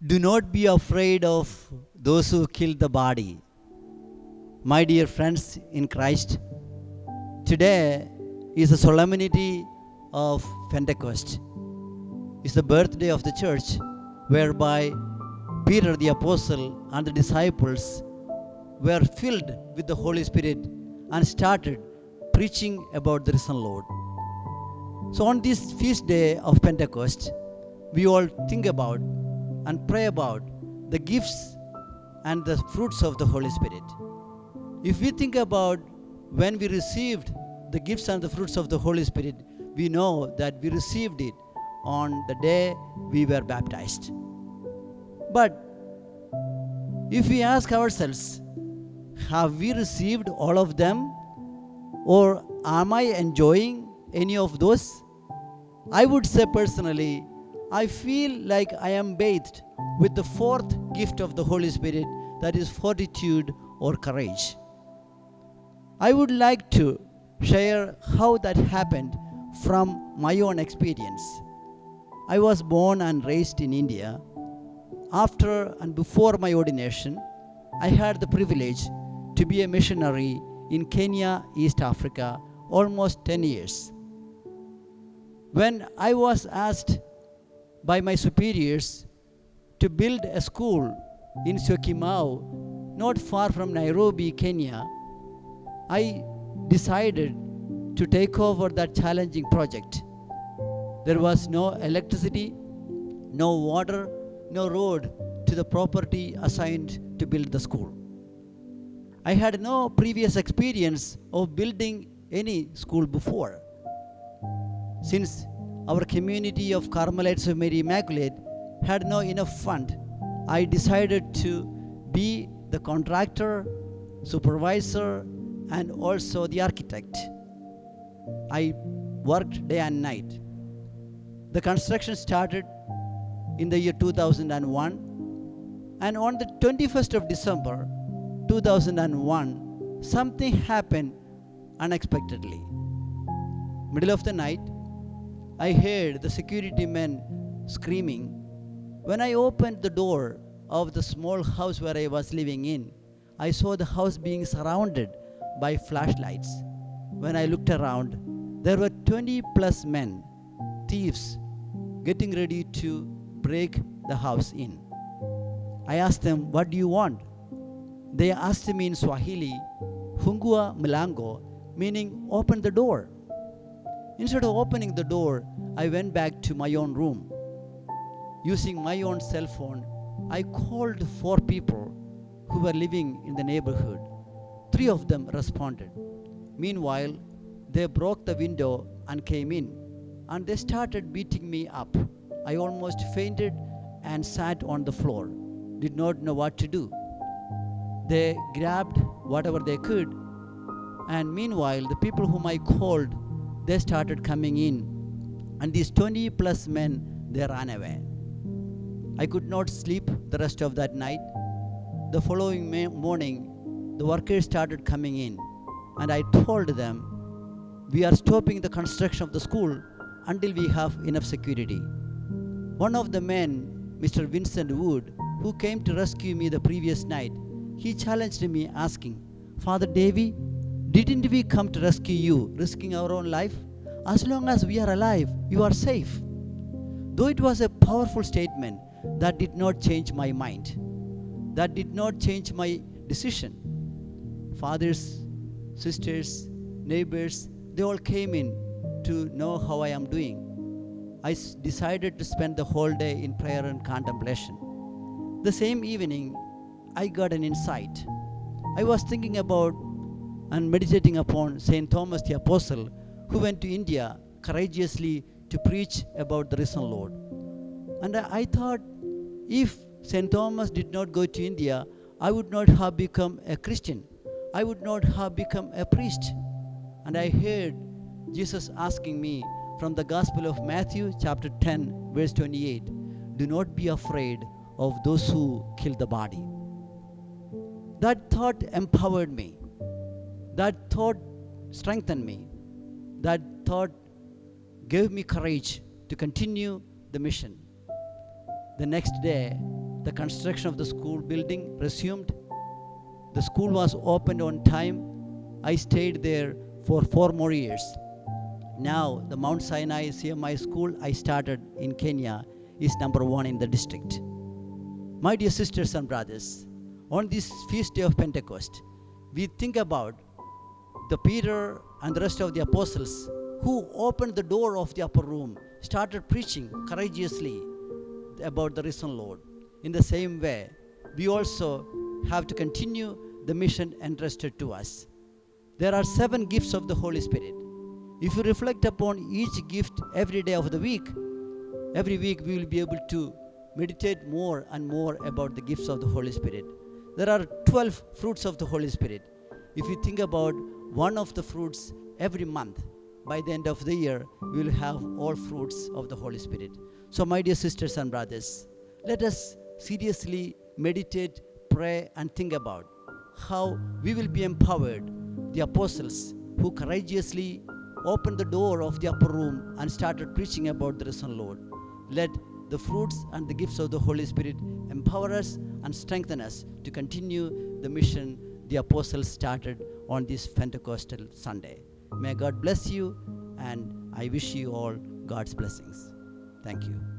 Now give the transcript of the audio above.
Do not be afraid of those who kill the body. My dear friends in Christ, today is the solemnity of Pentecost. It's the birthday of the church, whereby Peter the apostle and the disciples were filled with the Holy Spirit and started preaching about the risen Lord. So on this feast day of Pentecost, we all think about and pray about the gifts and the fruits of the Holy Spirit. If we think about when we received the gifts and the fruits of the Holy Spirit, we know that we received it on the day we were baptized. But if we ask ourselves, have we received all of them, or am I enjoying any of those? I would say personally, I feel like I am bathed with the fourth gift of the Holy Spirit, that is fortitude or courage. I would like to share how that happened from my own experience. I was born and raised in India. After and before my ordination, I had the privilege to be a missionary in Kenya, East Africa, almost 10 years. When I was asked by my superiors to build a school in Syokimau, not far from Nairobi, Kenya, I decided to take over that challenging project. There was no electricity, no water, no road to the property assigned to build the school. I had no previous experience of building any school before. Since our community of Carmelites of Mary Immaculate had no enough fund, I decided to be the contractor, supervisor, and also the architect. I worked day and night. The construction started in the year 2001, and on the 21st of December 2001, something happened unexpectedly. Middle of the night, I heard the security men screaming. When I opened the door of the small house where I was living in, I saw the house being surrounded by flashlights. When I looked around, there were 20 plus men, thieves, getting ready to break the house in. I asked them, "What do you want?" They asked me in Swahili, "Fungua mlango," meaning open the door. Instead of opening the door, I went back to my own room. Using my own cell phone, I called 4 people who were living in the neighborhood. 3 of them responded. Meanwhile, they broke the window and came in, and they started beating me up. I almost fainted and sat on the floor, did not know what to do. They grabbed whatever they could, and meanwhile, the people whom I called, they started coming in, and these 20 plus men, they ran away. I could not sleep the rest of that night. The following morning, the workers started coming in, and I told them, "We are stopping the construction of the school until we have enough security." One of the men, Mr. Vincent Wood, who came to rescue me the previous night, he challenged me asking, "Father Davy, didn't we come to rescue you, risking our own life? As long as we are alive, you are safe." Though it was a powerful statement, that did not change my mind. That did not change my decision. Fathers, sisters, neighbors, they all came in to know how I am doing. I decided to spend the whole day in prayer and contemplation. The same evening, I got an insight. I was thinking about and meditating upon St. Thomas the Apostle, who went to India courageously to preach about the risen Lord. And I thought, if St. Thomas did not go to India, I would not have become a Christian. I would not have become a priest. And I heard Jesus asking me from the Gospel of Matthew chapter 10 verse 28, "Do not be afraid of those who kill the body." That thought empowered me. That thought strengthened me. That thought gave me courage to continue the mission. The next day, the construction of the school building resumed. The school was opened on time. I stayed there for 4 more years. Now, the Mount Sinai CMI school I started in Kenya is number 1 in the district. My dear sisters and brothers, on this feast day of Pentecost, we think about the Peter and the rest of the apostles who opened the door of the upper room, started preaching courageously about the risen Lord. In the same way, we also have to continue the mission entrusted to us. There are 7 gifts of the Holy Spirit. If you reflect upon each gift every day of the week, every week we will be able to meditate more and more about the gifts of the Holy Spirit. There are 12 fruits of the Holy Spirit. If you think about one of the fruits every month, by the end of the year, we will have all fruits of the Holy Spirit. So, my dear sisters and brothers, let us seriously meditate, pray, and think about how we will be empowered. The apostles who courageously opened the door of the upper room and started preaching about the risen Lord. Let the fruits and the gifts of the Holy Spirit empower us and strengthen us to continue the mission the apostles started on this Pentecostal Sunday. May God bless you, and I wish you all God's blessings. Thank you.